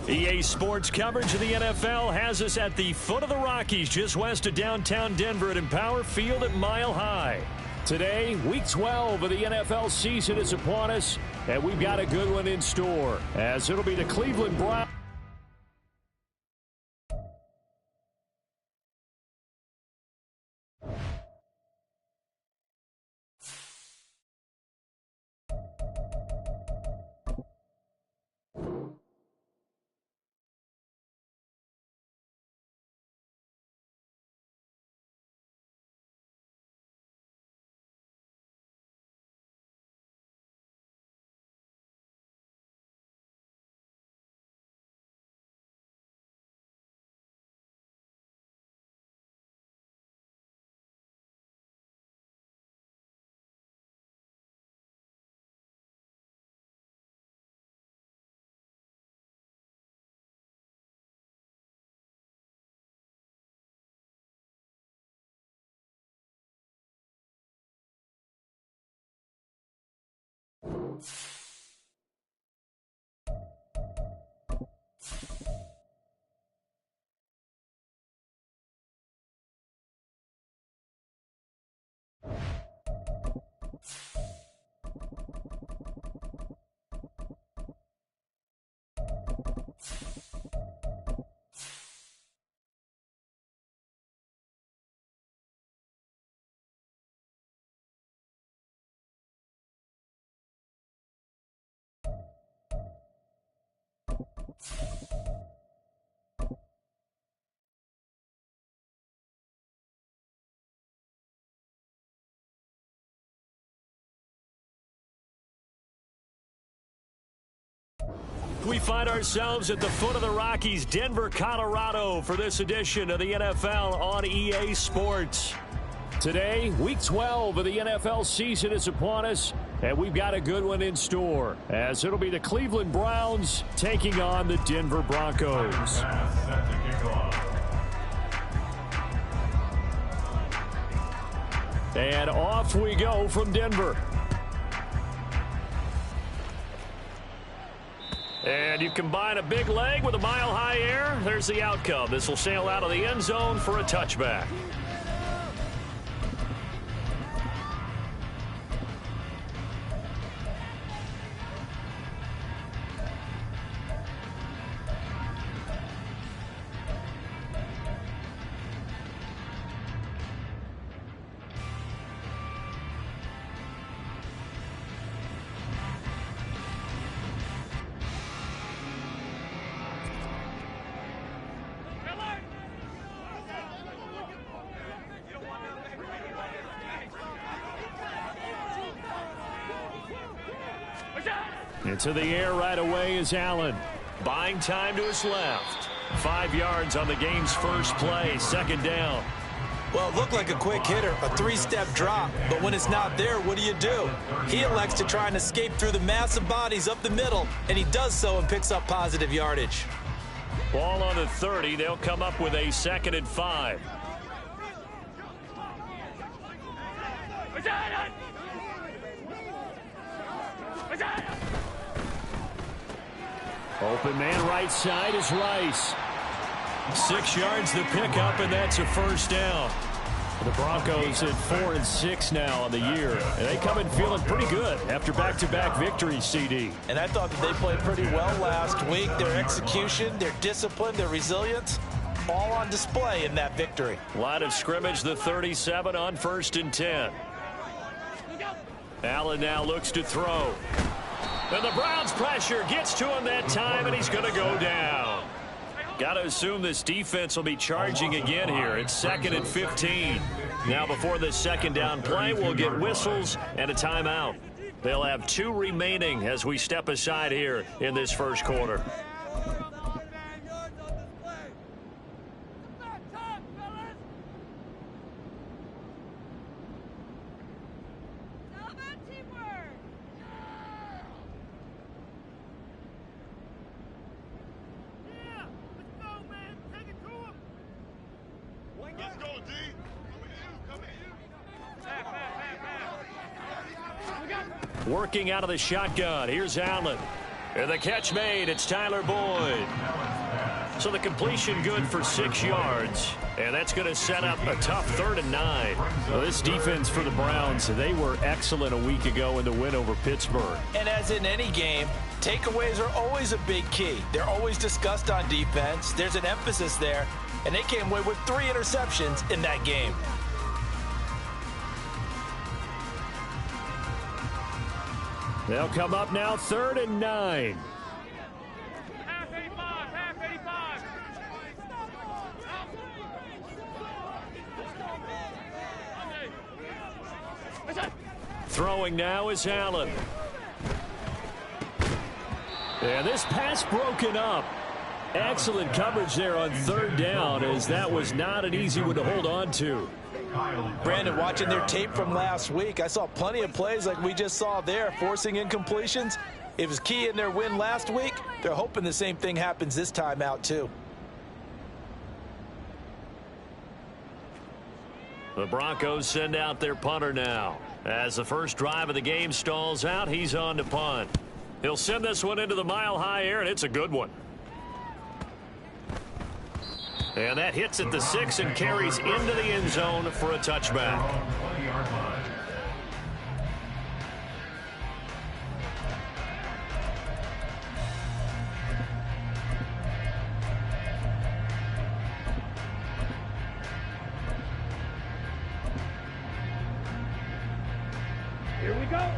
EA Sports coverage of the NFL has us at the foot of the Rockies, just west of downtown Denver at Empower Field at Mile High. Today, Week 12 of the NFL season is upon us, and we've got a good one in store, as it'll be the Cleveland Browns. We find ourselves at the foot of the Rockies, Denver, Colorado, for this edition of the NFL on EA Sports. Today, Week 12 of the NFL season is upon us, and we've got a good one in store, as it'll be the Cleveland Browns taking on the Denver Broncos. And off we go from Denver. And you combine a big leg with a mile-high air, there's the outcome. This will sail out of the end zone for a touchback. Into the air right away is Allen. Buying time to his left. 5 yards on the game's first play, second down. Well, it looked like a quick hitter, a three-step drop, but when it's not there, what do? He elects to try and escape through the massive bodies up the middle, and he does so and picks up positive yardage. Ball on the 30, they'll come up with a 2nd and 5. Open man right side is Rice. 6 yards the pickup, and that's a first down. The Broncos at 4-6 now on the year, and they come in feeling pretty good after back-to-back victories, CD. And I thought that they played pretty well last week. Their execution, their discipline, their resilience, all on display in that victory. Line of scrimmage, the 37 on 1st and 10. Allen now looks to throw. And the Browns pressure gets to him that time, and he's going to go down. Got to assume this defense will be charging again here. It's 2nd and 15. Now before this second down play, we'll get whistles and a timeout. They'll have 2 remaining as we step aside here in this first quarter. Working out of the shotgun. Here's Allen. And the catch made. It's Tyler Boyd. So the completion good for 6 yards. And that's going to set up a tough 3rd and 9. Well, this defense for the Browns, they were excellent a week ago in the win over Pittsburgh. And as in any game, takeaways are always a big key. They're always discussed on defense. There's an emphasis there. And they came away with 3 interceptions in that game. They'll come up now 3rd and 9. Throwing now is Allen. And this pass broken up. Excellent coverage there on 3rd down, as that was not an easy one to hold on to. Brandon, watching their tape from last week, I saw plenty of plays like we just saw there, forcing incompletions. It was key in their win last week. They're hoping the same thing happens this time out, too. The Broncos send out their punter now. As the first drive of the game stalls out, he's on to punt. He'll send this one into the mile-high air, and it's a good one. And that hits at the 6 and carries into the end zone for a touchback. Here we go.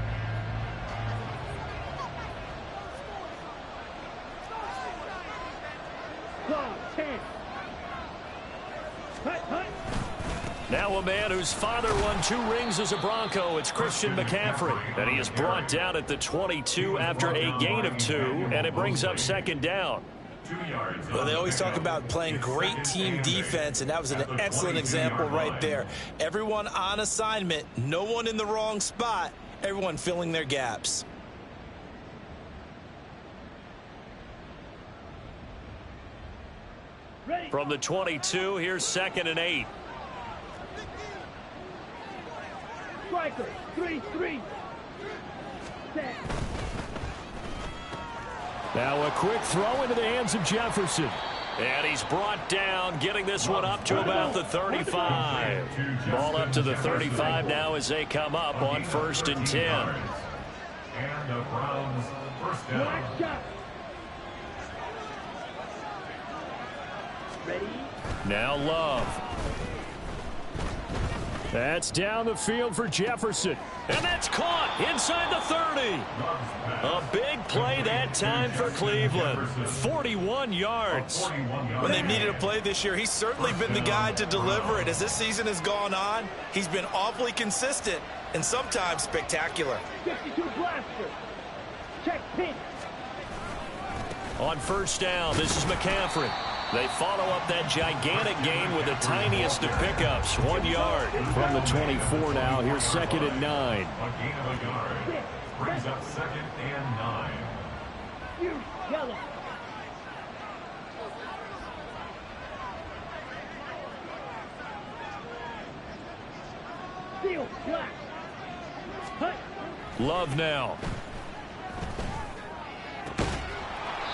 Now a man whose father won 2 rings as a Bronco, it's Christian McCaffrey. And he is brought down at the 22 after a gain of 2, and it brings up 2nd down. Well, they always talk about playing great team defense, and that was an excellent example right there. Everyone on assignment, no one in the wrong spot, everyone filling their gaps. From the 22, here's 2nd and 8. Striker, 3-3. Set. Now a quick throw into the hands of Jefferson. And he's brought down, getting this one up to about the 35. Ball up to the 35 now as they come up on 1st and 10. And the Browns first down. Ready? Now Love. That's down the field for Jefferson. And that's caught inside the 30. A big play that time for Cleveland. 41 yards. When they've needed a play this year, he's certainly been the guy to deliver it. As this season has gone on, he's been awfully consistent and sometimes spectacular. 52 blaster. Check pin. On 1st down, this is McCaffrey. They follow up that gigantic gain with the tiniest of pickups, 1 yard. From the 24 now, here's 2nd and 9. A gain of a yard brings up 2nd and 9. You yellow. Steel black. Hut. Love now.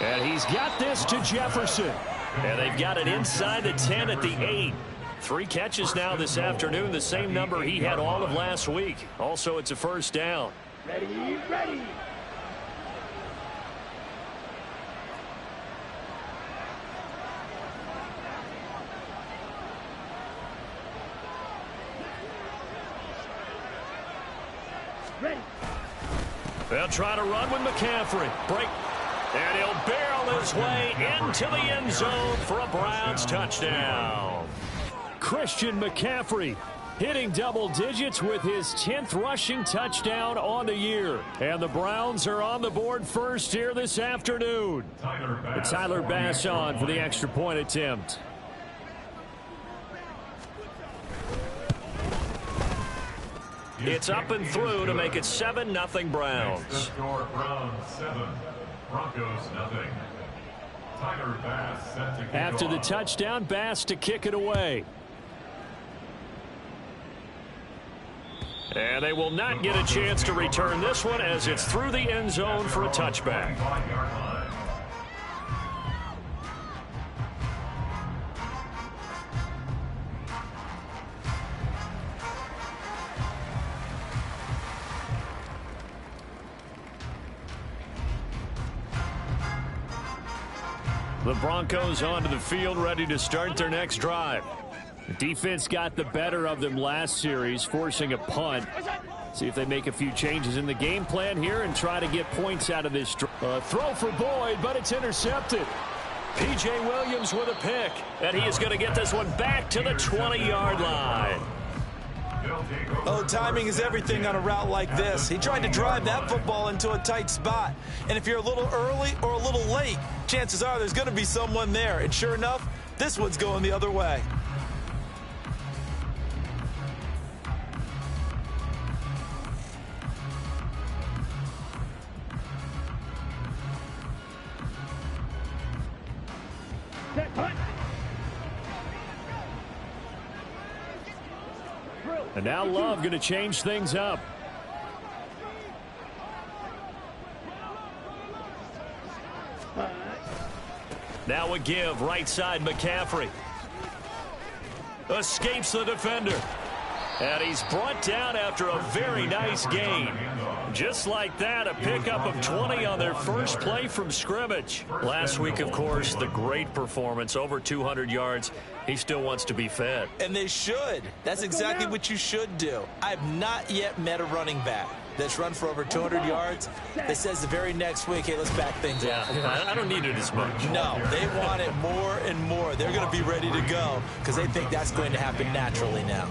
And he's got this to Jefferson. And they've got it inside the 10 at the 8. 3 catches now this afternoon, the same number he had all of last week. Also, it's a 1st down. Ready, ready. Ready. They'll try to run with McCaffrey. Break. And he'll barrel his way into the end zone for a Browns touchdown. Christian McCaffrey hitting double digits with his 10th rushing touchdown on the year. And the Browns are on the board first here this afternoon. Tyler Bass on for the extra point attempt. It's up and through to make it 7-0 Browns. Browns 7, Broncos nothing. Tyler Bass set to kick After the off. touchdown, Bass to kick it away. And they will not get a chance to return this one as it's through the end zone for a touchback. The Broncos onto the field, ready to start their next drive. The defense got the better of them last series, forcing a punt. See if they make a few changes in the game plan here and try to get points out of this. Throw for Boyd, but it's intercepted. P.J. Williams with a pick, and he is going to get this one back to the 20-yard line. Oh, timing is everything on a route like this. He tried to drive that football into a tight spot. And if you're a little early or a little late, chances are there's going to be someone there. And sure enough, this one's going the other way. And now Love going to change things up. Now a give, right side McCaffrey. Escapes the defender. And he's brought down after a very nice gain. Just like that, a pickup of 20 on their first play from scrimmage. Last week, of course, the great performance, over 200 yards. He still wants to be fed. And they should. That's exactly what you should do. I've not yet met a running back that's run for over 200 yards that says the very next week, hey, let's back things up. Yeah, I don't need it as much. No, they want it more and more. They're going to be ready to go because they think that's going to happen naturally now.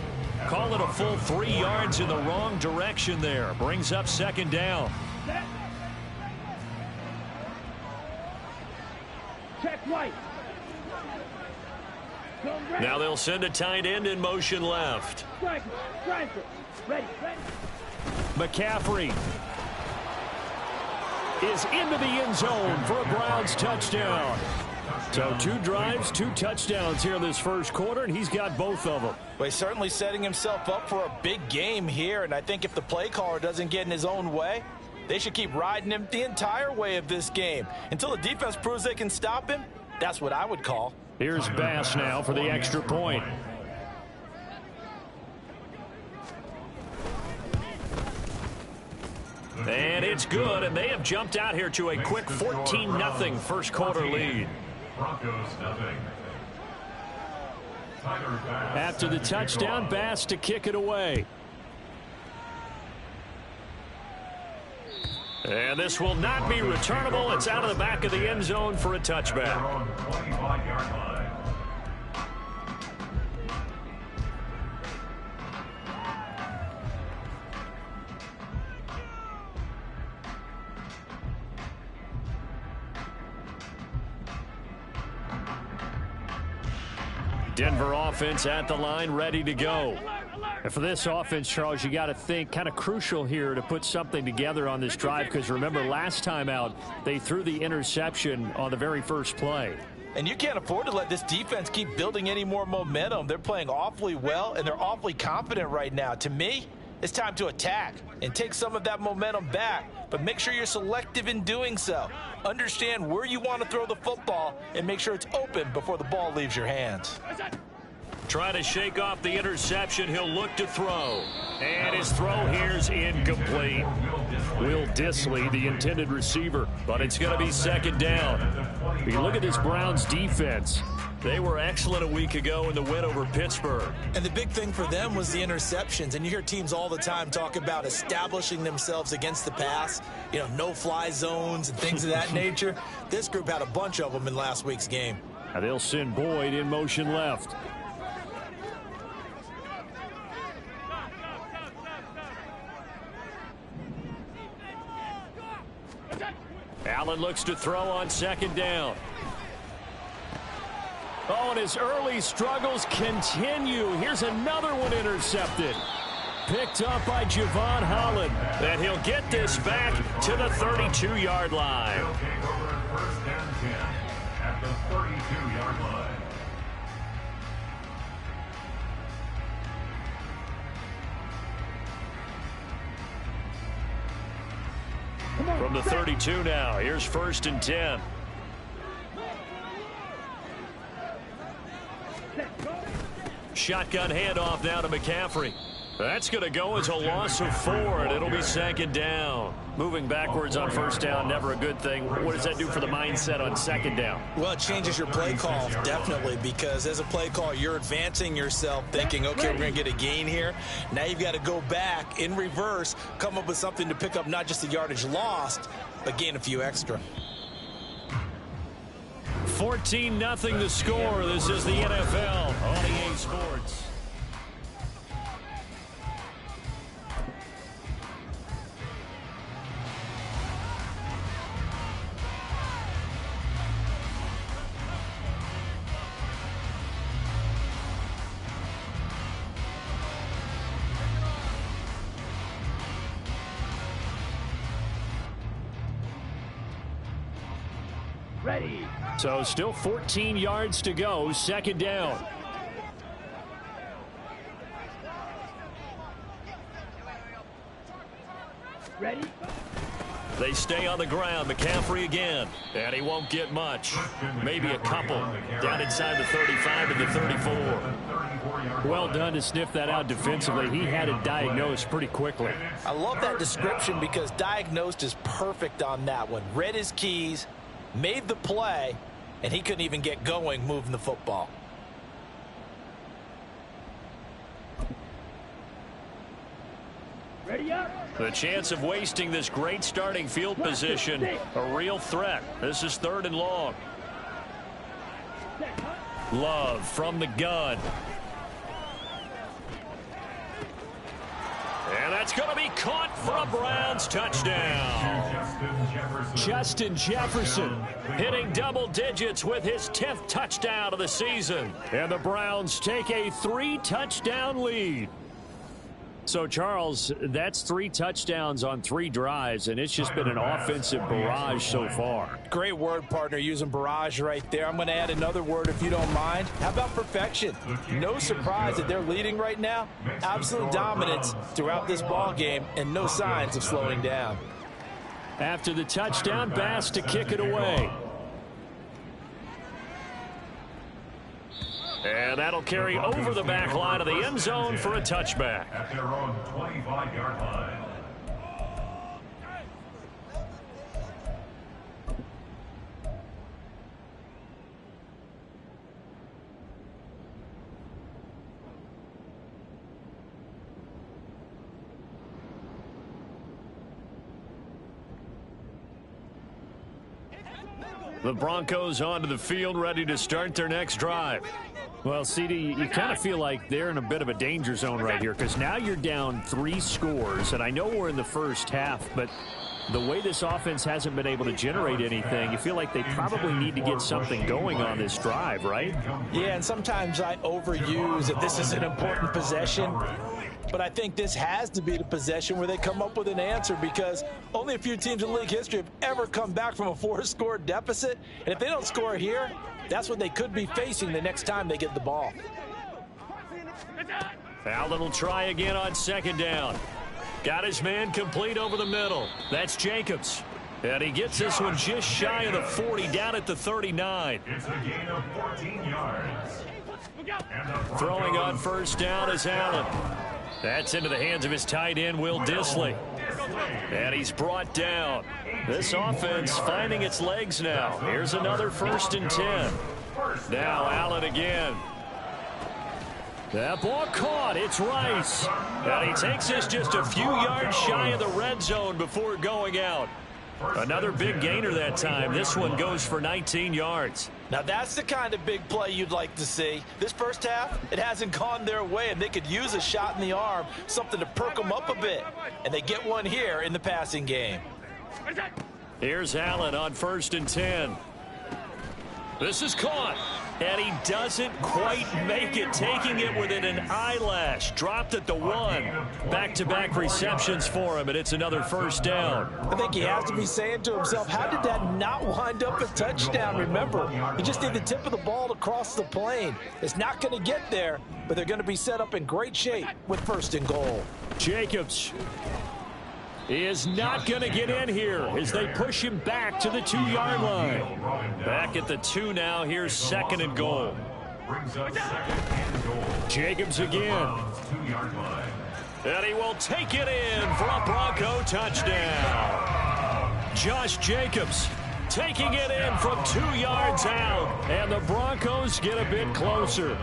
Call it a full 3 yards in the wrong direction there. Brings up second down. Check right. Now they'll send a tight end in motion left. Striker. Ready. McCaffrey is into the end zone for a Browns touchdown. So 2 drives, 2 touchdowns here in this first quarter, and he's got both of them. Well, he's certainly setting himself up for a big game here, and I think if the play caller doesn't get in his own way, they should keep riding him the entire way of this game. Until the defense proves they can stop him, that's what I would call. Here's Bass now for the extra point. And it's good, and they have jumped out here to a quick 14-0 first quarter lead. Broncos nothing. After the touchdown, Bass to kick it away. And this will not be returnable. It's out of the back of the end zone for a touchback. On the 25-yard line. Denver offense at the line, ready to go. And for this offense, Charles, you got to think kind of crucial here to put something together on this drive, because remember last time out they threw the interception on the very first play. And you can't afford to let this defense keep building any more momentum. They're playing awfully well, and they're awfully confident right now. To me, it's time to attack and take some of that momentum back, but make sure you're selective in doing so. Understand where you want to throw the football and make sure it's open before the ball leaves your hands. Try to shake off the interception. He'll look to throw. And his throw here's incomplete. Will Dissly, the intended receiver, but it's going to be second down. If you look at this Browns defense, they were excellent a week ago in the win over Pittsburgh. And the big thing for them was the interceptions. And you hear teams all the time talk about establishing themselves against the pass, you know, no-fly zones and things of that nature. This group had a bunch of them in last week's game. Now they'll send Boyd in motion left. Allen looks to throw on second down. Oh, and his early struggles continue. Here's another one intercepted. Picked up by Javon Holland. And he'll get this back to the 32-yard line. They'll take over at first and 10 at the 32-yard line. From the 32 now, here's 1st and 10. Shotgun handoff now to McCaffrey. That's going to go as a loss of 4, and it'll be 2nd down. Moving backwards on 1st down, never a good thing. What does that do for the mindset on 2nd down? Well, it changes your play call, definitely, because as a play call, you're advancing yourself, thinking, okay, we're going to get a gain here. Now you've got to go back in reverse, come up with something to pick up not just the yardage lost, but gain a few extra. 14-0 the score. This is the NFL on EA Sports. Ready. So still 14 yards to go, 2nd down. Ready. They stay on the ground. McCaffrey again. And he won't get much. Maybe a couple. Down inside the 35 and the 34. Well done to sniff that out defensively. He had it diagnosed pretty quickly. I love that description because diagnosed is perfect on that one. Read his keys, made the play, and he couldn't even get going moving the football. Ready up. The chance of wasting this great starting field position, a real threat. This is 3rd and long. Love from the gun. And that's going to be caught for a Browns touchdown. Justin Jefferson hitting double digits with his 10th touchdown of the season. And the Browns take a 3-touchdown lead. So, Charles, that's 3 touchdowns on 3 drives, and it's just been an offensive barrage so far. Great word, partner, using barrage right there. I'm going to add another word if you don't mind. How about perfection? No surprise that they're leading right now. Absolute dominance throughout this ball game and no signs of slowing down. After the touchdown, Bass to kick it away. And that'll carry over the back line of the end zone for a touchback. At their own 25-yard line. The Broncos onto the field, ready to start their next drive. Well, CD, you kind of feel like they're in a bit of a danger zone right here because now you're down 3 scores, and I know we're in the first half, but the way this offense hasn't been able to generate anything, you feel like they probably need to get something going on this drive, right? Yeah, and sometimes I overuse that this is an important possession, but I think this has to be the possession where they come up with an answer because only a few teams in league history have ever come back from a 4-score deficit, and if they don't score here, that's what they could be facing the next time they get the ball. Allen will try again on 2nd down. Got his man complete over the middle. That's Jacobs. And he gets this one just shy of the 40, down at the 39. It's a gain of 14 yards. Throwing on 1st down is Allen. That's into the hands of his tight end, Will Dissly. And he's brought down. This offense finding its legs now. Here's another 1st and 10. Now Allen again. That ball caught. It's Rice. And he takes this just a few yards shy of the red zone before going out. Another big gainer that time. This one goes for 19 yards. Now that's the kind of big play you'd like to see. This first half, it hasn't gone their way, and they could use a shot in the arm, something to perk them up a bit. And they get one here in the passing game. Here's Allen on 1st and 10. This is caught. And he doesn't quite make it, taking it within an eyelash. Dropped at the 1. Back-to-back receptions for him, and it's another 1st down. I think he has to be saying to himself, how did that not wind up a touchdown? Remember, you just need the tip of the ball to cross the plane. It's not going to get there, but they're going to be set up in great shape with 1st and goal. Jacobs. is not going to get in here as they push him back to the 2-yard line. Back at the 2 now. Here's 2nd and goal. Brings up 2nd and goal. Jacobs again. 2-yard line. And he will take it in for a Bronco touchdown. Josh Jacobs taking it in from 2 yards out. And the Broncos get a bit closer.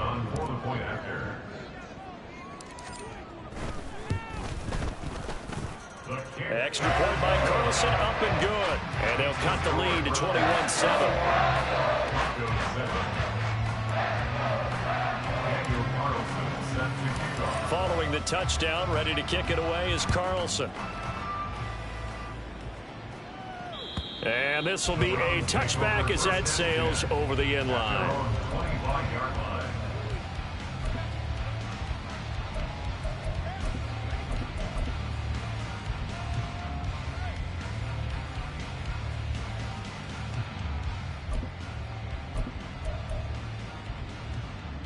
Extra point by Carlson, up and good. And they'll cut the lead to 21-7. Following the touchdown, ready to kick it away is Carlson. And this will be a touchback as that sails over the end line.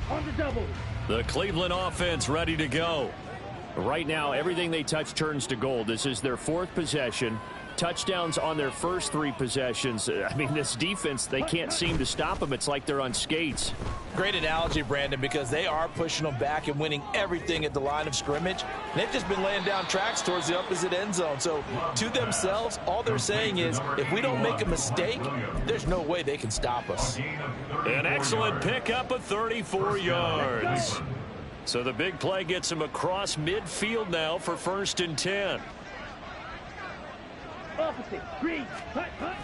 On the double. The Cleveland offense ready to go. Right now, everything they touch turns to gold. This is their 4th possession. Touchdowns on their first 3 possessions. I mean, this defense, they can't seem to stop them. It's like they're on skates. Great analogy, Brandon, because they are pushing them back and winning everything at the line of scrimmage. They've just been laying down tracks towards the opposite end zone. So to themselves, all they're saying is, if we don't make a mistake, there's no way they can stop us. An excellent pickup of 34 yards. So the big play gets him across midfield now for 1st and 10. Opposite. Green. Hut, hut.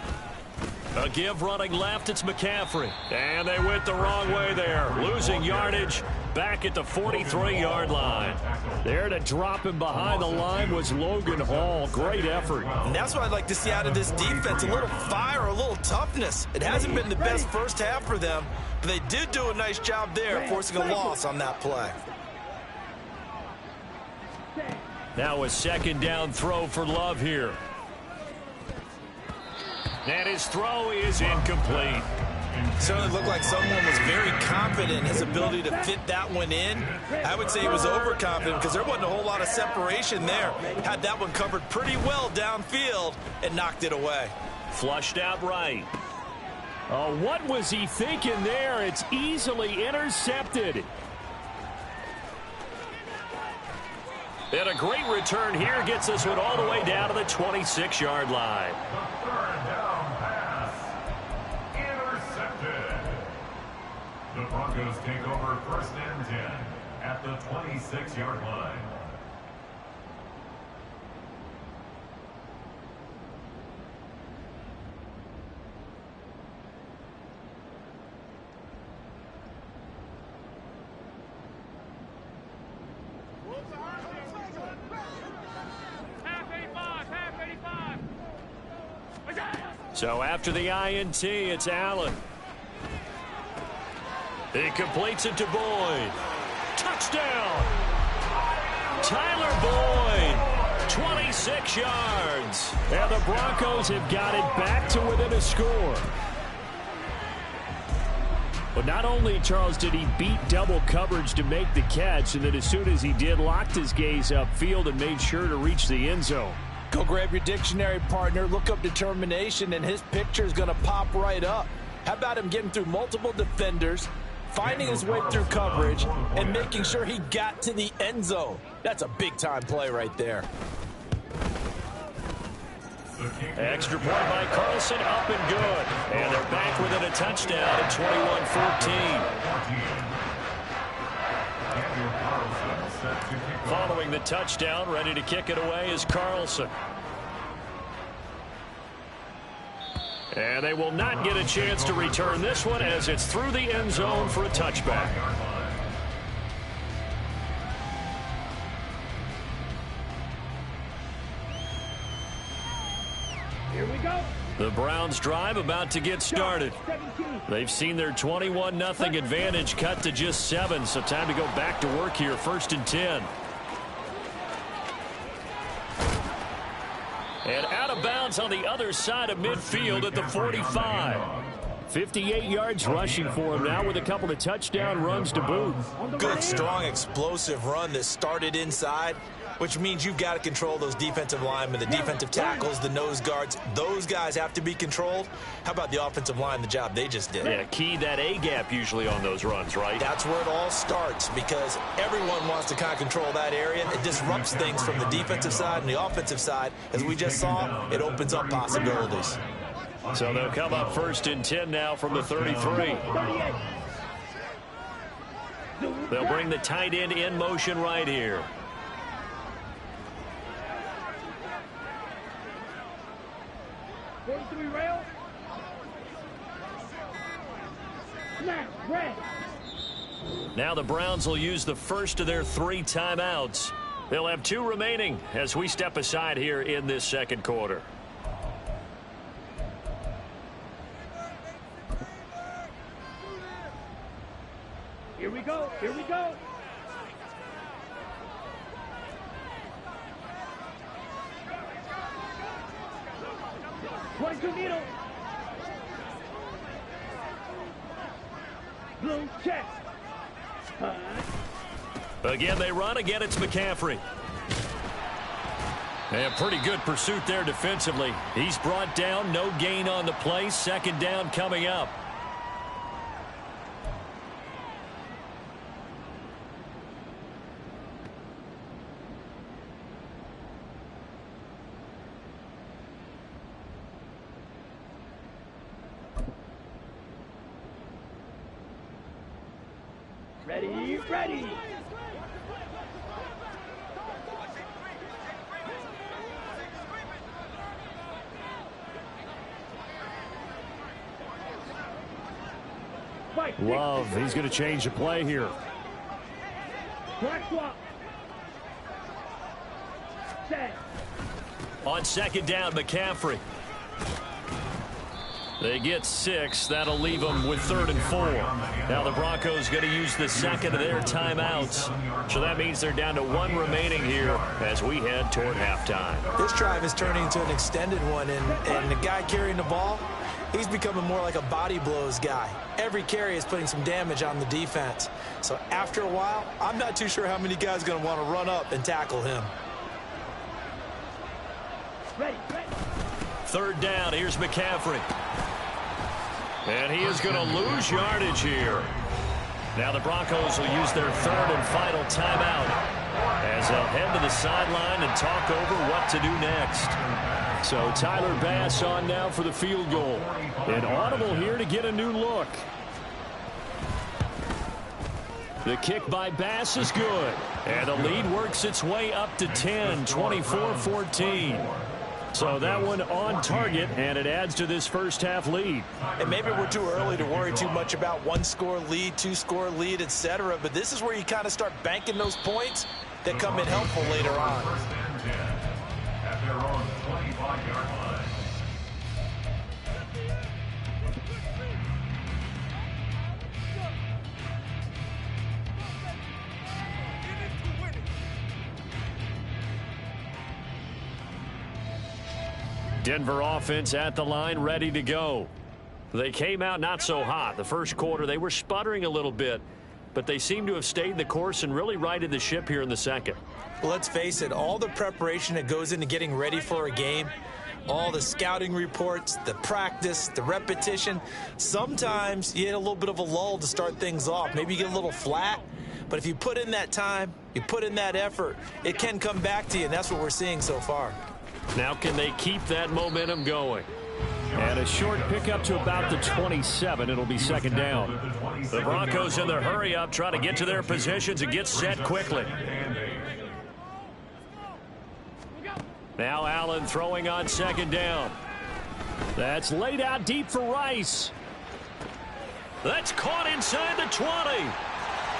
A give running left, it's McCaffrey. And they went the wrong way there. Losing yardage back at the 43-yard line. There to drop him behind the line was Logan Hall. Great effort. And that's what I'd like to see out of this defense. A little fire, a little toughness. It hasn't been the best first half for them, but they did do a nice job there, forcing a loss on that play. Now a 2nd down throw for Love here. And his throw is incomplete. Certainly looked like someone was very confident in his ability to fit that one in. I would say he was overconfident because there wasn't a whole lot of separation there. Had that one covered pretty well downfield and knocked it away. Flushed out right. Oh, what was he thinking there? It's easily intercepted. And a great return here gets this one all the way down to the 26-yard line. The Broncos take over 1st and 10 at the 26-yard line. So after the INT, it's Allen. He completes it to Boyd. Touchdown! Tyler Boyd, 26 yards. And the Broncos have got it back to within a score. But not only, Charles, did he beat double coverage to make the catch, and then as soon as he did, locked his gaze upfield and made sure to reach the end zone. Go grab your dictionary, partner, look up determination, and his picture is going to pop right up. How about him getting through multiple defenders, finding his way through coverage, and making sure he got to the end zone? That's a big-time play right there. Extra point by Carlson, up and good. And they're back within a touchdown at 21-14. Following the touchdown, ready to kick it away is Carlson. And they will not get a chance to return this one as it's through the end zone for a touchback. Here we go. The Browns drive about to get started. They've seen their 21-0 advantage cut to just 7, so time to go back to work here, 1st and 10. And out of bounds on the other side of midfield at the 45. 58 yards rushing for him now with a couple of touchdown runs to boot. Good, strong, explosive run that started inside, which means you've got to control those defensive linemen, the defensive tackles, the nose guards. Those guys have to be controlled. How about the offensive line, the job they just did? Yeah, key that A-gap usually on those runs, right? That's where it all starts, because everyone wants to kind of control that area. It disrupts things from the defensive side and the offensive side. As we just saw, it opens up possibilities. So they'll come up 1st and 10 now from the 33. They'll bring the tight end in motion right here. Now the Browns will use the first of their 3 timeouts. They'll have 2 remaining as we step aside here in this second quarter. Here we go. Here we go. Needle. Blue check. Again, they run. Again, it's McCaffrey. And pretty good pursuit there defensively. He's brought down. No gain on the play. 2nd down coming up. Ready. Love, he's going to change the play here. On 2nd down, McCaffrey. They get 6. That'll leave them with 3rd and 4. Now the Broncos going to use the 2nd of their timeouts. So that means they're down to 1 remaining here as we head toward halftime. This drive is turning into an extended one, and the guy carrying the ball, he's becoming more like a body blows guy. Every carry is putting some damage on the defense. So after a while, I'm not too sure how many guys are going to want to run up and tackle him. Ready. 3rd down. Here's McCaffrey. And he is going to lose yardage here. Now the Broncos will use their 3rd and final timeout as they'll head to the sideline and talk over what to do next. So Tyler Bass on now for the field goal. An audible here to get a new look. The kick by Bass is good. And the lead works its way up to 10, 24-14. So that one on target, and it adds to this first half lead. And maybe we're too early to worry too much about 1-score lead, 2-score lead, etc. But this is where you kind of start banking those points that come in helpful later on. 1st and 10 at their own 25-yard line. Denver offense at the line, ready to go. They came out not so hot. The first quarter, they were sputtering a little bit, but they seem to have stayed the course and really righted the ship here in the second. Well, let's face it, all the preparation that goes into getting ready for a game, all the scouting reports, the practice, the repetition, sometimes you hit a little bit of a lull to start things off. Maybe you get a little flat, but if you put in that time, you put in that effort, it can come back to you, and that's what we're seeing so far. Now can they keep that momentum going? And a short pickup to about the 27. It'll be 2nd down. The Broncos in their hurry up, trying to get to their positions and get set quickly. Now Allen throwing on 2nd down. That's laid out deep for Rice. That's caught inside the 20.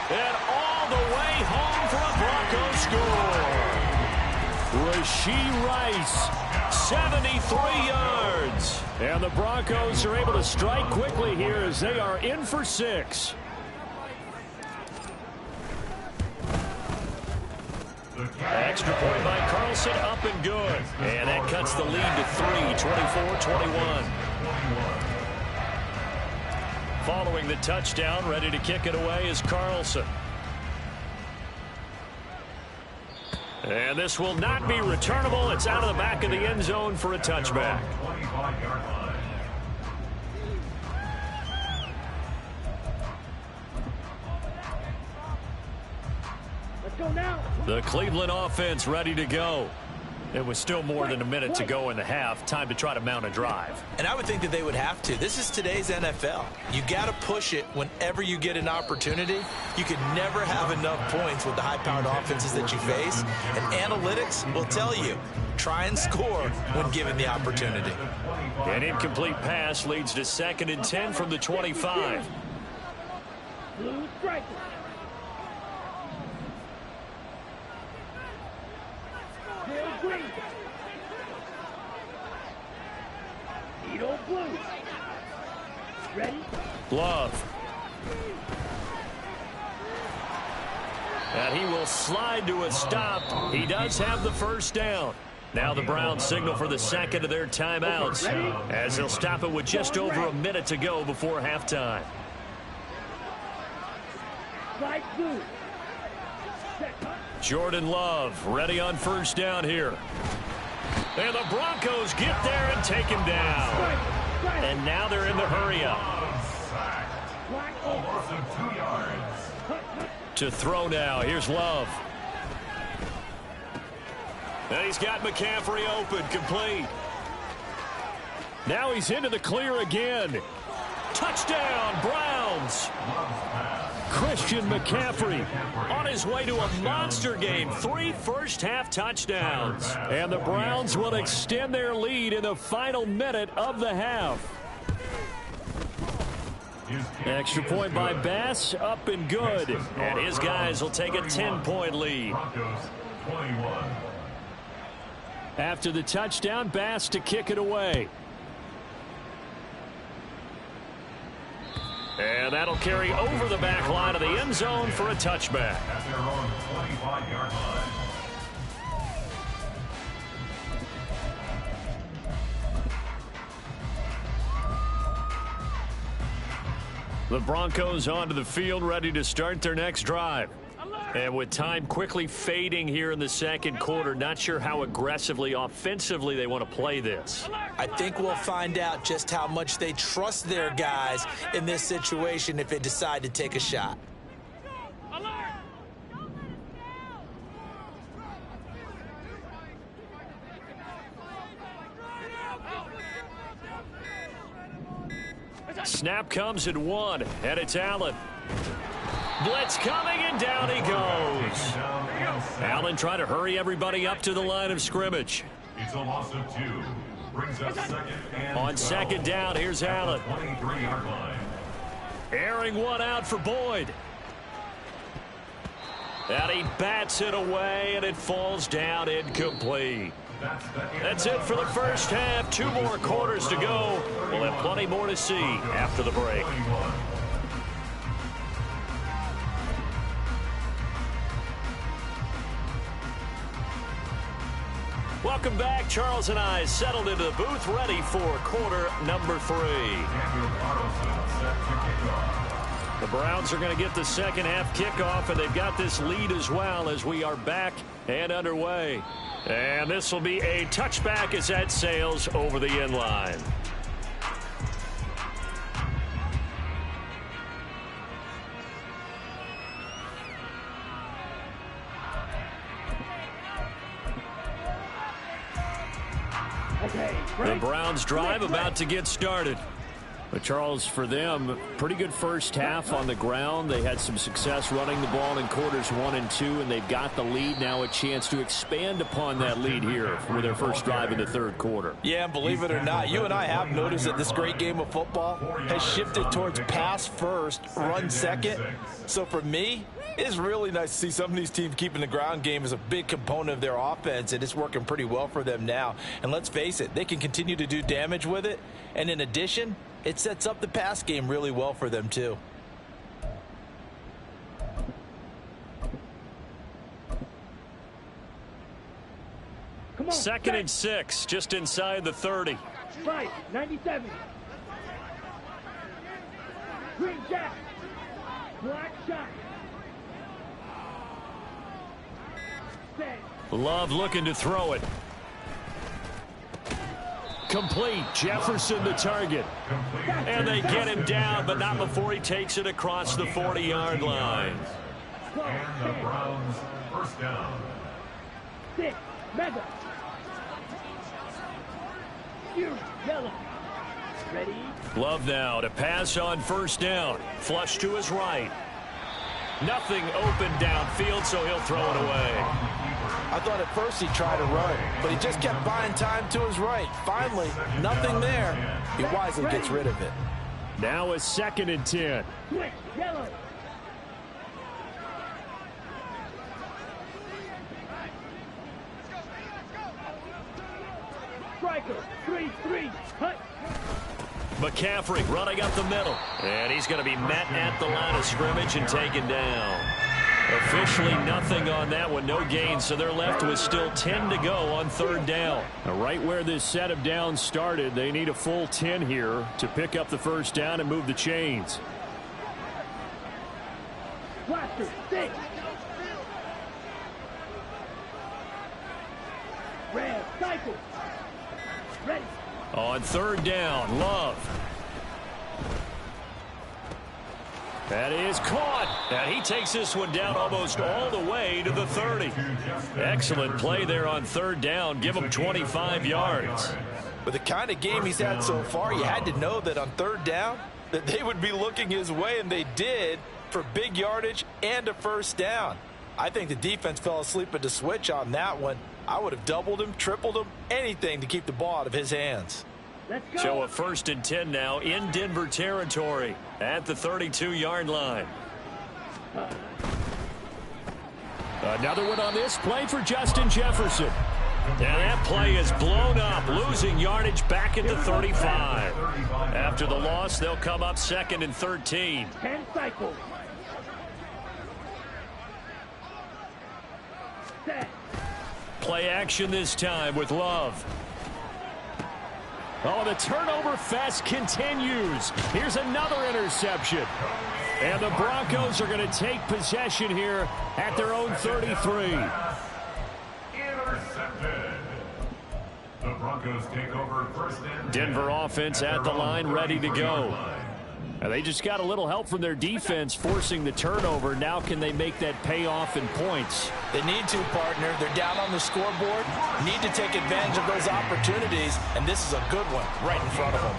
And all the way home for a Broncos score. Rashee Rice, 73 yards. And the Broncos are able to strike quickly here as they are in for 6. Extra point by Carlson, up and good. And that cuts the lead to 3, 24-21. Following the touchdown, ready to kick it away is Carlson. And this will not be returnable. It's out of the back of the end zone for a touchback. 25-yard line. Let's go now. The Cleveland offense ready to go. It was still more than a minute to go in the half. Time to try to mount a drive. And I would think that they would have to. This is today's NFL. You got to push it whenever you get an opportunity. You can never have enough points with the high-powered offenses that you face. And analytics will tell you, try and score when given the opportunity. An incomplete pass leads to 2nd and 10 from the 25. Blue striker. Bill Green. Edo Blue. Ready? Love. And he will slide to a stop. He does have the first down. Now the Browns signal for the second of their timeouts as they'll stop it with just over a minute to go before halftime. Slide blue. Jordan Love ready on first down here. And the Broncos get there and take him down. And now they're in the hurry-up. Almost 2 yards. To throw now. Here's Love. And he's got McCaffrey open, complete. Now he's into the clear again. Touchdown, Browns. Christian McCaffrey on his way to a monster game. 3 first-half touchdowns. And the Browns will extend their lead in the final minute of the half. Extra point by Bass, up and good. And his guys will take a 10-point lead. Broncos 21. After the touchdown, Bass to kick it away. And that'll carry over the back line of the end zone for a touchback. At their own 25-yard line. The Broncos onto the field, ready to start their next drive. And with time quickly fading here in the second quarter, not sure how aggressively, offensively they want to play this. I think we'll find out just how much they trust their guys in this situation if they decide to take a shot. Snap comes at 1, and it's Allen. Blitz coming, and down he goes. Allen trying to hurry everybody up to the line of scrimmage. It's a loss of 2. Brings up 2nd and On 2nd down, here's Allen. 23-yard line. Airing one out for Boyd. And he bats it away, and it falls down incomplete. That's it for the first half. 2 more quarters to go. We'll have plenty more to see after the break. Welcome back. Charles and I settled into the booth, ready for quarter number 3. The Browns are going to get the second half kickoff, and they've got this lead as well as we are back and underway. And this will be a touchback as that sails over the end line. The Browns drive about to get started. But Charles, for them, pretty good first half on the ground. They had some success running the ball in quarters 1 and 2, and they've got the lead now, a chance to expand upon that lead here for their first drive in the third quarter. Yeah, and believe it or not, you and I have noticed that this great game of football has shifted towards pass first, run second. So for me, it's really nice to see some of these teams keeping the ground game as a big component of their offense, and it's working pretty well for them now. And let's face it, they can continue to do damage with it. And in addition, it sets up the pass game really well for them, too. Come on, 2nd and 6, just inside the 30. Right, 97. Green Jack. Black shot. Set. Love looking to throw it. Complete. Jefferson the target. And they get him down, but not before he takes it across the 40-yard line. And the Browns first down. 6, mega. You, yellow. Ready? Love now to pass on first down. Flush to his right. Nothing open downfield, so he'll throw it away. I thought at first he tried to run, but he just kept buying time to his right. Finally, nothing there. He wisely gets rid of it. Now a 2nd and 10. Switch, yellow. Striker, 3-3, hut. McCaffrey running up the middle. And he's going to be met at the line of scrimmage and taken down. Officially nothing on that one, no gain, so they're left with still 10 to go on 3rd down. Now, right where this set of downs started, they need a full 10 here to pick up the first down and move the chains. Blaster, 6. Red, cycle. Ready. On 3rd down, Love. That is caught. And he takes this one down almost all the way to the 30. Excellent play there on 3rd down. Give him 25 yards. With the kind of game he's had so far, you had to know that on 3rd down that they would be looking his way, and they did, for big yardage and a first down. I think the defense fell asleep at the switch on that one. I would have doubled him, tripled him, anything to keep the ball out of his hands. Let's go. So a 1st and 10 now in Denver territory at the 32-yard line. Another one on this play for Justin Jefferson. And that play is blown up, losing yardage back at the 35. After the loss, they'll come up 2nd and 13. 10 cycles. Set. Play action this time with Love. Oh, the turnover fest continues. Here's another interception. And the Broncos are going to take possession here at their own 33. Intercepted. The Broncos take over 1st and 10. Denver offense at the line, ready to go. And they just got a little help from their defense forcing the turnover. Now can they make that pay off in points? They need to, partner. They're down on the scoreboard. Need to take advantage of those opportunities, and this is a good one right in front of them.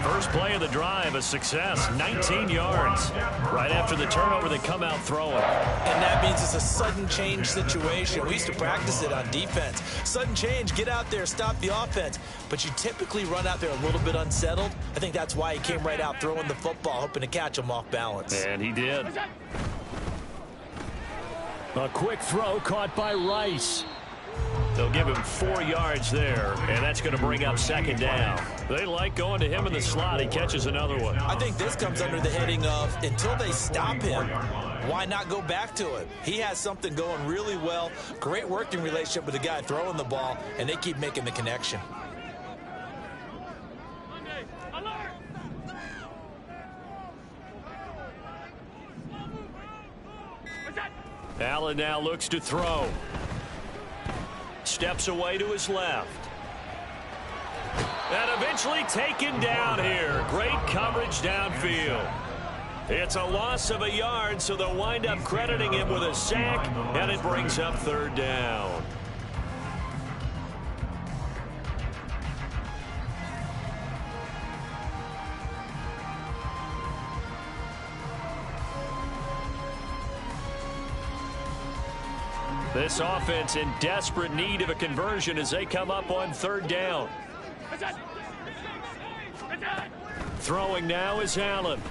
First play of the drive, a success, 19 yards. Right after the turnover, they come out throwing. And that means it's a sudden change situation. We used to practice it on defense. Sudden change, get out there, stop the offense. But you typically run out there a little bit unsettled. I think that's why he came right out throwing the football, hoping to catch him off balance. And he did. A quick throw caught by Rice. They'll give him 4 yards there, and that's going to bring up 2nd down. They like going to him in the slot. He catches another one. I think this comes under the heading of until they stop him, why not go back to it? He has something going really well. Great working relationship with the guy throwing the ball, and they keep making the connection. Allen now looks to throw. Steps away to his left. And eventually taken down here. Great coverage downfield. It's a loss of a yard, so they'll wind up crediting him with a sack, and it brings up 3rd down. This offense in desperate need of a conversion as they come up on 3rd down. Throwing now is Allen.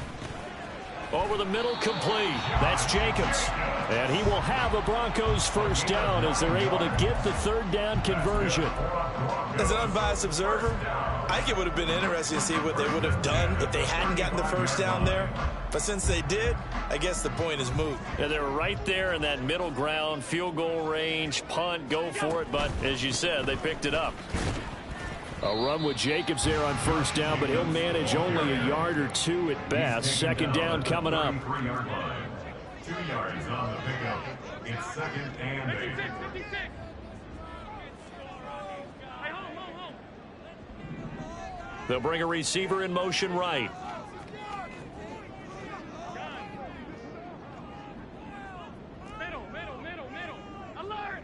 Over the middle, complete. That's Jacobs. And he will have a Broncos first down as they're able to get the 3rd down conversion. As an unbiased observer, I think it would have been interesting to see what they would have done if they hadn't gotten the first down there. But since they did, I guess the point is moot. Yeah, they're right there in that middle ground, field goal range, punt, go for it. But as you said, they picked it up. A run with Jacobs there on first down, but he'll manage only a yard or 2 at best. 2nd down coming up. 3-yard line. 2 yards on the pickup. It's 2nd and 8. They'll bring a receiver in motion right. Alert!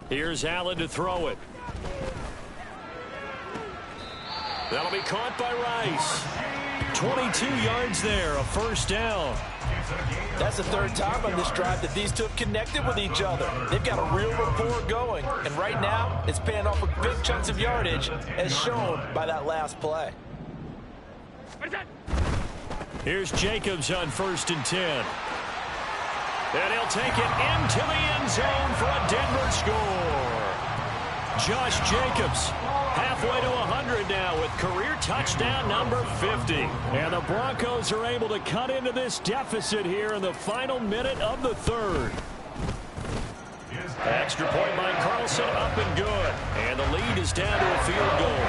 Here's Allen to throw it. That'll be caught by Rice. 22 yards there, a first down. That's the third time on this drive that these two have connected with each other. They've got a real rapport going, and right now it's paying off with big chunks of yardage, as shown by that last play. Here's Jacobs on 1st and 10. And he'll take it into the end zone for a Denver score. Josh Jacobs halfway to 100 now with career touchdown number 50. And the Broncos are able to cut into this deficit here in the final minute of the third. Extra point by Carlson, up and good. And the lead is down to a field goal.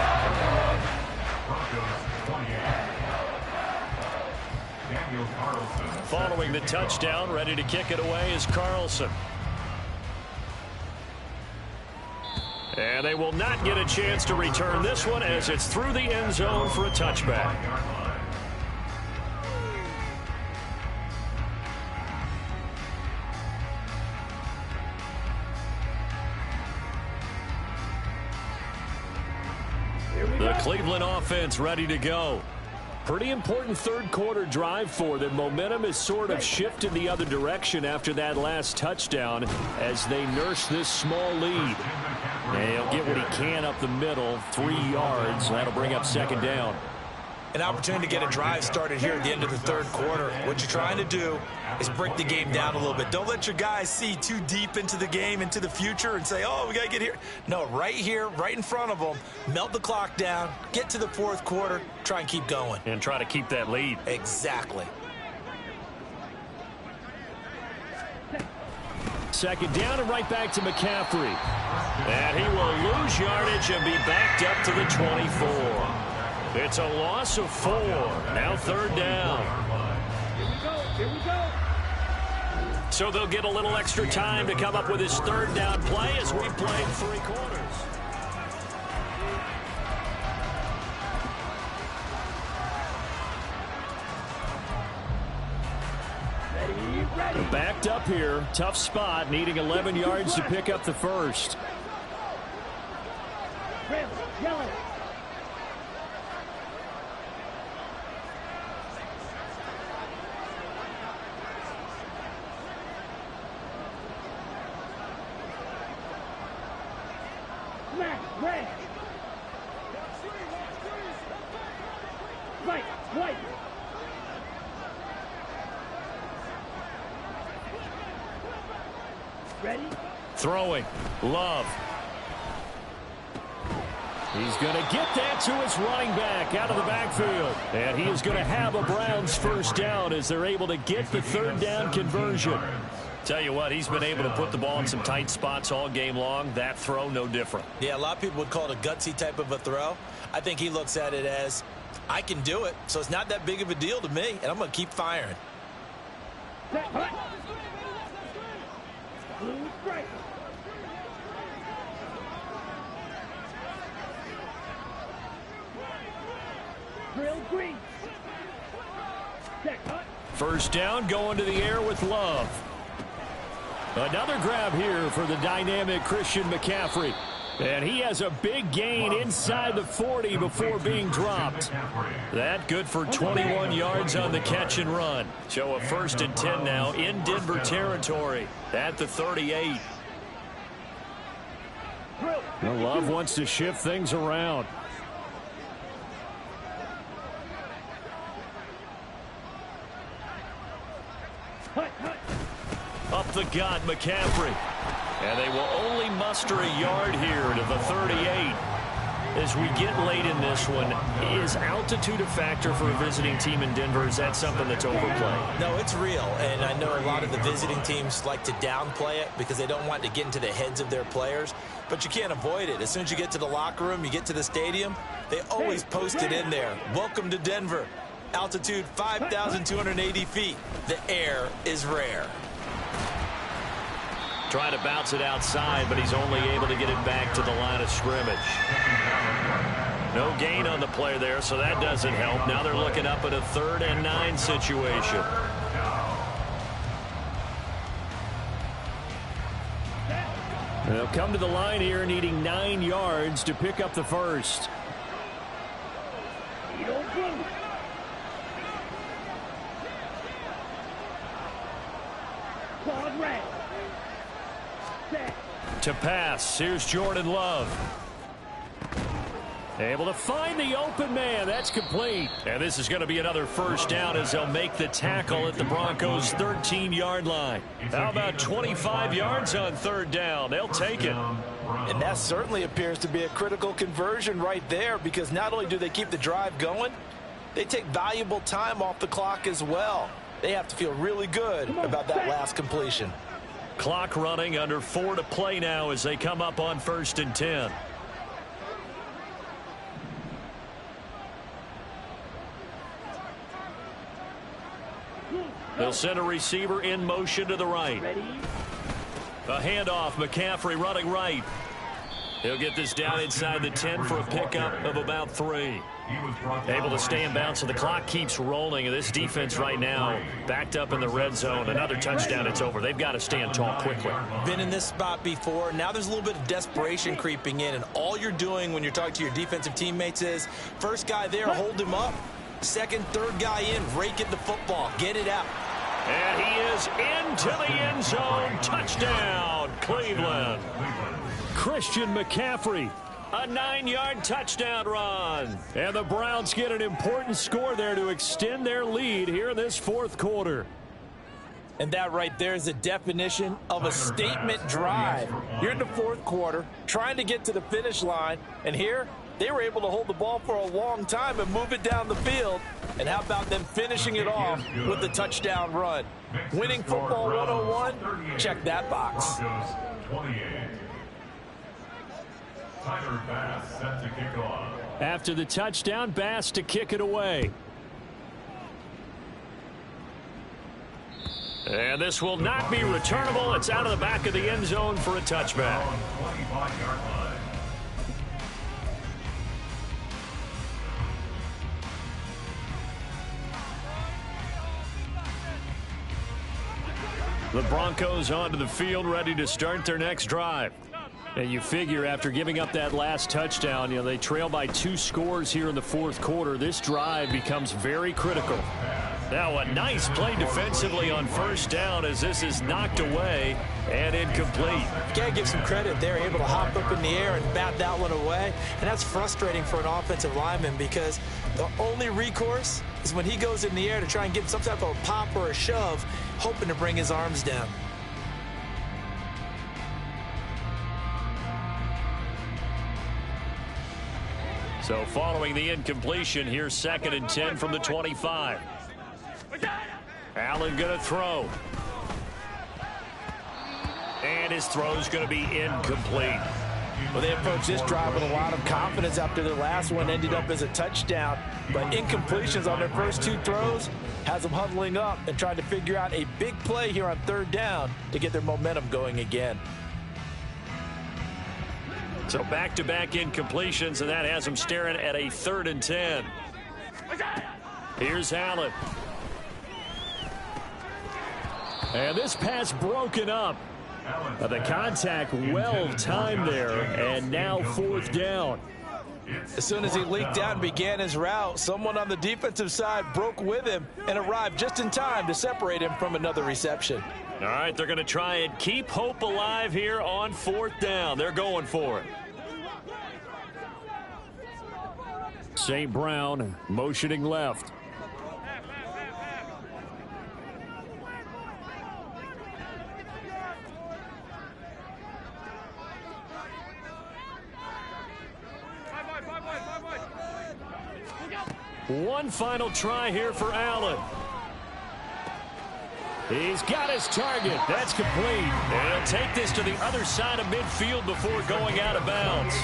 Following the touchdown, ready to kick it away is Carlson. And they will not get a chance to return this one as it's through the end zone for a touchback. The Cleveland offense ready to go. Pretty important third quarter drive for them. Momentum has sort of shifted the other direction after that last touchdown as they nurse this small lead. And he'll get what he can up the middle, 3 yards. That'll bring up second down. An opportunity to get a drive started here at the end of the third quarter. What you're trying to do is break the game down a little bit. Don't let your guys see too deep into the game, into the future, and say, oh, we got to get here. No, right here, right in front of them, melt the clock down, get to the fourth quarter, try and keep going. And try to keep that lead. Exactly. Second down and right back to McCaffrey. And he will lose yardage and be backed up to the 24. It's a loss of 4. Now third down. Here we go. So they'll get a little extra time to come up with his third down play as we played 3 quarters. Ready. Backed up here. Tough spot. Needing 11 yards to pick up the first. Yellow. Red. Right, white. Ready? Throwing. Love. He's going to get that to his running back out of the backfield. And he is going to have a Browns first down as they're able to get the third down conversion. Tell you what, he's been able to put the ball in some tight spots all game long. That throw, no different. Yeah, a lot of people would call it a gutsy type of a throw. I think he looks at it as, I can do it, so it's not that big of a deal to me, and I'm going to keep firing. Blue strike. Drill green. First down, going to the air with Love. Another grab here for the dynamic Christian McCaffrey. And he has a big gain inside the 40 before being dropped. That good for 21 yards on the catch and run. So a 1st and 10 now in Denver territory at the 38. Well, Love wants to shift things around. Up the gut, McCaffrey. And they will only muster a yard here to the 38. As we get late in this one, is altitude a factor for a visiting team in Denver? Is that something that's overplayed? No, it's real, and I know a lot of the visiting teams like to downplay it because they don't want to get into the heads of their players, but you can't avoid it. As soon as you get to the locker room, you get to the stadium, they always post it in there. Welcome to Denver. Altitude 5,280 feet. The air is rare. Trying to bounce it outside, but he's only able to get it back to the line of scrimmage. No gain on the play there, so that doesn't help. Now they're looking up at a 3rd and 9 situation. They'll come to the line here needing 9 yards to pick up the first. To pass, here's Jordan Love. Able to find the open man. That's complete. And this is going to be another first down as they'll make the tackle at the Broncos' 13-yard line. How about 25 yards on 3rd down? They'll take it. And that certainly appears to be a critical conversion right there, because not only do they keep the drive going, they take valuable time off the clock as well. They have to feel really good about that last completion. Clock running, under 4 to play now as they come up on 1st and 10. They'll send a receiver in motion to the right. A handoff, McCaffrey running right. He'll get this down inside the 10 for a pickup of about 3. Able to stay in bounds, so the clock keeps rolling. And this defense right now backed up in the red zone. Another touchdown, it's over. They've got to stand tall quickly. Been in this spot before. Now there's a little bit of desperation creeping in. And all you're doing when you're talking to your defensive teammates is, first guy there, hold him up. Second, third guy in, rake at the football. Get it out. And he is into the end zone. Touchdown, Cleveland. Christian McCaffrey, a 9-yard touchdown run. And the Browns get an important score there to extend their lead here in this 4th quarter. And that right there is the definition of a statement drive. You're in the 4th quarter, trying to get to the finish line, and here they were able to hold the ball for a long time and move it down the field. And how about them finishing it off with the touchdown run? Winning football 101, check that box. Tyler Bass set to kick off. After the touchdown, Bass to kick it away. And this will not be returnable. It's out of the back of the end zone for a touchback. 25-yard line. The Broncos onto the field, ready to start their next drive. And you figure after giving up that last touchdown, they trail by 2 scores here in the 4th quarter. This drive becomes very critical. Now a nice play defensively on 1st down as this is knocked away and incomplete. Gotta give some credit. They're able to hop up in the air and bat that one away. And that's frustrating for an offensive lineman, because the only recourse is when he goes in the air to try and get some type of a pop or a shove, hoping to bring his arms down. So following the incompletion, here's 2nd and 10 from the 25. Allen going to throw. And his throw's going to be incomplete. Well, they approached this drive with a lot of confidence after their last one ended up as a touchdown. But incompletions on their first 2 throws has them huddling up and trying to figure out a big play here on 3rd down to get their momentum going again. So back-to-back incompletions, and that has them staring at a 3rd and 10. Here's Allen. And this pass broken up. The contact well timed there, and now 4th down. As soon as he leaked out and began his route, someone on the defensive side broke with him and arrived just in time to separate him from another reception. All right, they're going to try and keep hope alive here on 4th down. They're going for it. St. Brown motioning left. One final try here for Allen. He's got his target. That's complete. And he'll take this to the other side of midfield before going out of bounds.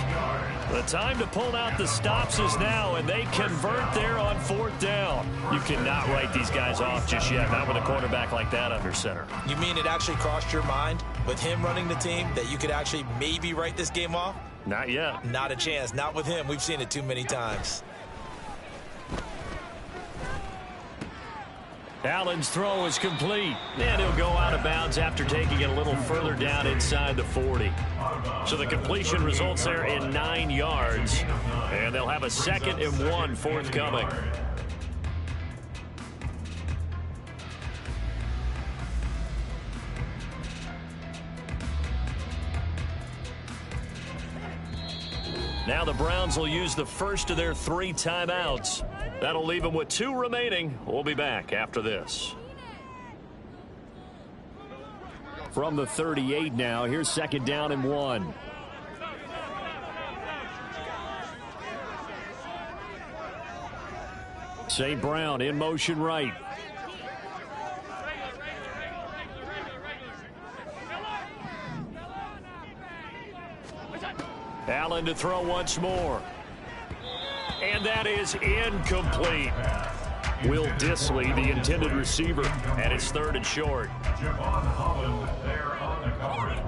The time to pull out the stops is now, and they convert there on 4th down. You cannot write these guys off just yet, not with a quarterback like that under center. You mean it actually crossed your mind with him running the team, that you could actually maybe write this game off? Not yet. Not a chance. Not with him. We've seen it too many times. Allen's throw is complete, and he'll go out of bounds after taking it a little further down inside the 40. So the completion results there in 9 yards, and they'll have a 2nd and 1 forthcoming. Now the Browns will use the first of their 3 timeouts. That'll leave them with 2 remaining. We'll be back after this. From the 38 now, here's 2nd down and 1. St. Brown in motion right. Allen to throw once more. And that is incomplete. Will Dissly, the intended receiver, and it's 3rd and short. Javon Holland there on the coverage.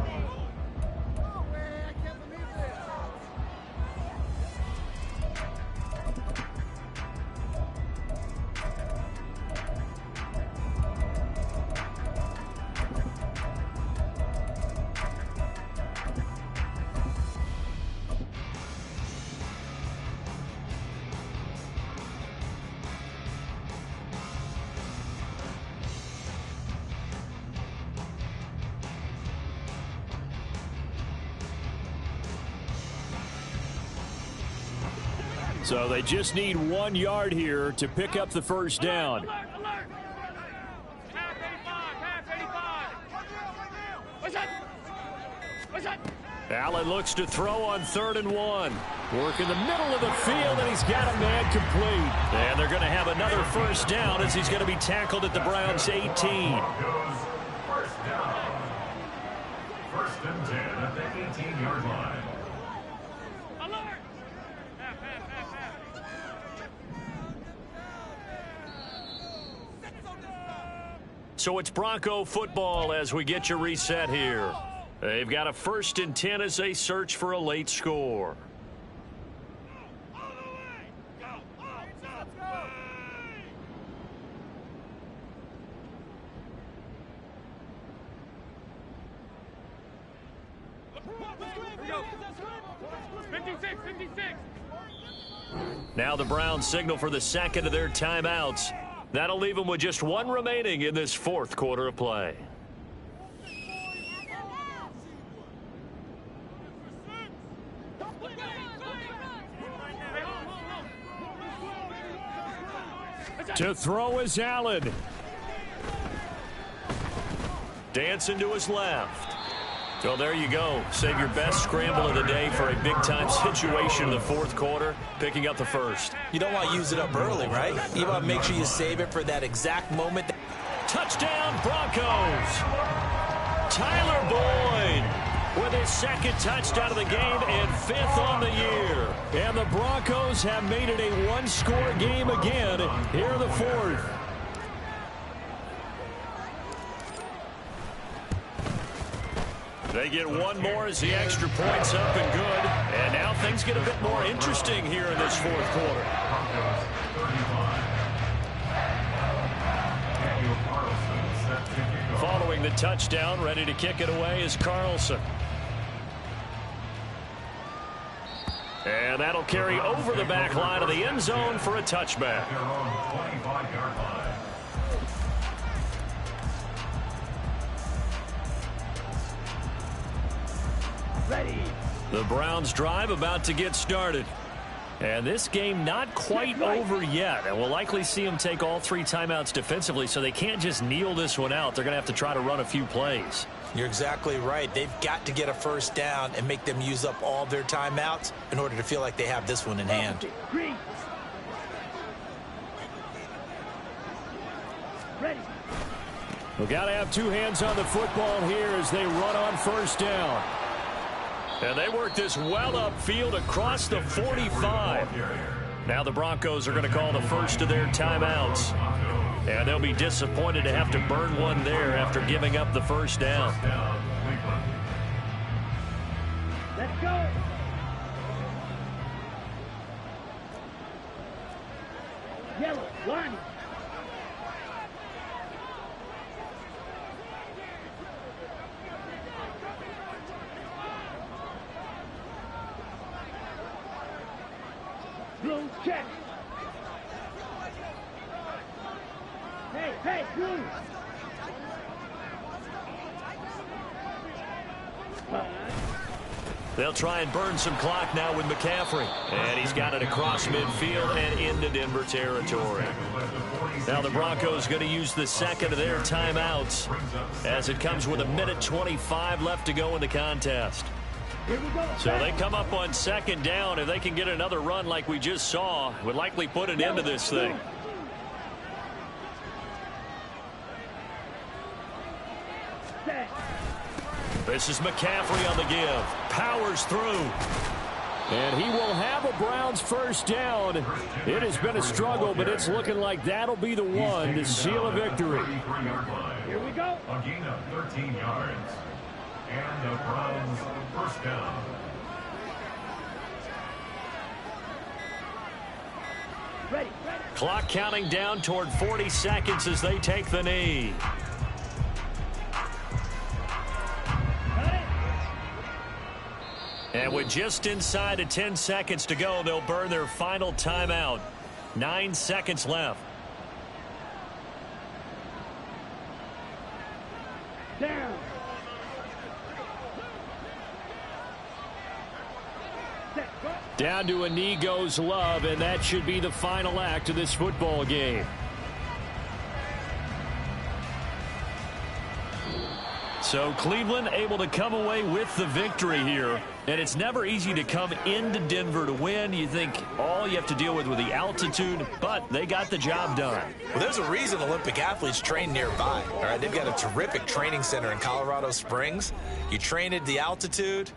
So they just need 1 yard here to pick up the first down. Alert, alert. Half 85. What's that? What's that? Allen looks to throw on 3rd and 1. Work in the middle of the field, and he's got a man complete. And they're going to have another first down as he's going to be tackled at the Browns' 18. First down. 1st and 10 at the 18-yard line. Alert. So it's Bronco football as we get your reset here. They've got a 1st and 10 as they search for a late score. Now the Browns signal for the 2nd of their timeouts. That'll leave them with just 1 remaining in this 4th quarter of play. To throw is Allen. Dancing to his left. So there you go. Save your best scramble of the day for a big-time situation in the 4th quarter, picking up the first. You don't want to use it up early, right? You want to make sure you save it for that exact moment. Touchdown, Broncos. Tyler Boyd with his 2nd touchdown of the game and 5th on the year. And the Broncos have made it a 1-score game again here in the 4th. They get 1 more as the extra point's up and good. And now things get a bit more interesting here in this 4th quarter. Following the touchdown, ready to kick it away is Carlson. And that'll carry over the back line of the end zone for a touchback. Their own 25-yard line. Ready. The Browns drive about to get started. And this game not quite over yet. And we'll likely see them take all 3 timeouts defensively, so they can't just kneel this one out. They're going to have to try to run a few plays. You're exactly right. They've got to get a first down and make them use up all their timeouts in order to feel like they have this one in hand. Green. Ready. We've got to have 2 hands on the football here as they run on first down. And they work this well upfield across the 45. Now the Broncos are going to call the first of their timeouts. And they'll be disappointed to have to burn one there after giving up the first down. Yellow, Lonnie. Blue, check. Hey, blue. They'll try and burn some clock now with McCaffrey. And he's got it across midfield and into Denver territory. Now the Broncos going to use the second of their timeouts as it comes with 1:25 left to go in the contest. Here we go. So they come up on second down. If they can get another run like we just saw, would likely put an end to this thing. This is McCaffrey on the give. Powers through. And he will have a Browns first down. It has been a struggle, but it's looking like that'll be the one to seal a victory. Here we go. A gain of 13 yards. And the Browns first down. Ready. Clock counting down toward 40 seconds as they take the knee. And with just inside of 10 seconds to go, they'll burn their final timeout. 9 seconds left. Down. Down to a knee goes Love, and that should be the final act of this football game. So Cleveland able to come away with the victory here. And it's never easy to come into Denver to win. You think all you have to deal with the altitude, but they got the job done. Well, there's a reason Olympic athletes train nearby. All right, they've got a terrific training center in Colorado Springs. You train at the altitude,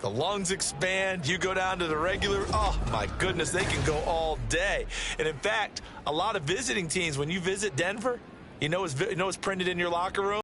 the lungs expand, you go down to the regular, oh my goodness, they can go all day. And in fact, a lot of visiting teams, when you visit Denver, you know what's printed in your locker room?